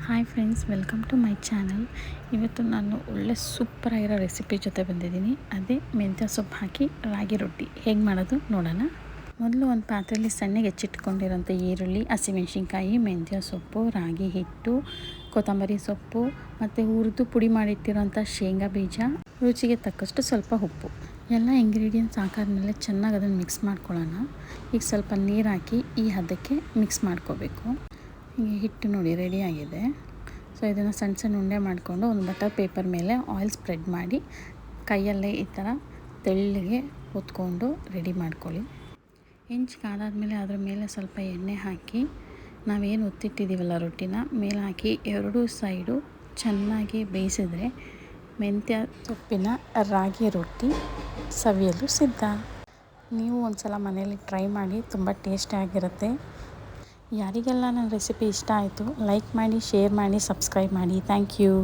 Hi friends, welcome to my channel. ಇವತ್ತು ನಾನು ಒಳ್ಳೆ ಸೂಪರಾಗಿರೋ ರೆಸಿಪಿ ಜೊತೆ ಬಂದಿದ್ದೀನಿ. ಅದೇ ಮೆಂತ್ಯ ಸೊಪ್ಪು ಹಾಕಿ ರಾಗಿ ರೊಟ್ಟಿ ಹೇಗೆ ಮಾಡೋದು ನೋಡೋಣ. ಮೊದಲು ಒಂದು ಪಾತ್ರೆಯಲ್ಲಿ ಸಣ್ಣಗೆ ಹೆಚ್ಚಿಟ್ಕೊಂಡಿರೋಂಥ ಈರುಳ್ಳಿ, ಹಸಿಮೆಣ್ಸಿನ್ಕಾಯಿ, ಮೆಂತ್ಯ ಸೊಪ್ಪು, ರಾಗಿ ಹಿಟ್ಟು, ಕೊತ್ತಂಬರಿ ಸೊಪ್ಪು ಮತ್ತು ಹುರಿದು ಪುಡಿ ಮಾಡಿಟ್ಟಿರೋಂಥ ಶೇಂಗಾ ಬೀಜ, ರುಚಿಗೆ ತಕ್ಕಷ್ಟು ಸ್ವಲ್ಪ ಉಪ್ಪು ಎಲ್ಲ ಇಂಗ್ರೀಡಿಯೆಂಟ್ಸ್ ಹಾಕಾದ್ಮೇಲೆ ಚೆನ್ನಾಗಿ ಅದನ್ನು ಮಿಕ್ಸ್ ಮಾಡ್ಕೊಳ್ಳೋಣ. ಈಗ ಸ್ವಲ್ಪ ನೀರು ಹಾಕಿ ಈ ಹದಕ್ಕೆ ಮಿಕ್ಸ್ ಮಾಡ್ಕೋಬೇಕು. ಈಗ ಹಿಟ್ಟು ನೋಡಿ ರೆಡಿ ಆಗಿದೆ. ಸೊ ಇದನ್ನು ಸಣ್ಣ ಸಣ್ಣ ಉಂಡೆ ಮಾಡಿಕೊಂಡು ಒಂದು ಬಟರ್ ಪೇಪರ್ ಮೇಲೆ ಆಯಿಲ್ ಸ್ಪ್ರೆಡ್ ಮಾಡಿ ಕೈಯಲ್ಲೇ ಈ ಥರ ತೆಳ್ಳಗೆ ಹೊತ್ಕೊಂಡು ರೆಡಿ ಮಾಡ್ಕೊಳ್ಳಿ. ಹೆಂಚು ಕಾದಾದ್ಮೇಲೆ ಅದ್ರ ಮೇಲೆ ಸ್ವಲ್ಪ ಎಣ್ಣೆ ಹಾಕಿ ನಾವೇನು ಒತ್ತಿಟ್ಟಿದ್ದೀವಲ್ಲ ರೊಟ್ಟಿನ ಮೇಲೆ ಹಾಕಿ ಎರಡೂ ಸೈಡು ಚೆನ್ನಾಗಿ ಬೇಯಿಸಿದ್ರೆ ಮೆಂತ್ಯ ಸೊಪ್ಪಿನ ರಾಗಿ ರೊಟ್ಟಿ ಸವಿಯಲು ಸಿದ್ಧ. ನೀವು ಒಂದು ಸಲ ಮನೆಯಲ್ಲಿ ಟ್ರೈ ಮಾಡಿ, ತುಂಬ ಟೇಸ್ಟಿಯಾಗಿರುತ್ತೆ. ಯಾರಿಗೆಲ್ಲ ನನ್ನ ರೆಸಿಪಿ ಇಷ್ಟ ಆಯಿತು ಲೈಕ್ ಮಾಡಿ, ಶೇರ್ ಮಾಡಿ, ಸಬ್ಸ್ಕ್ರೈಬ್ ಮಾಡಿ. Thank you.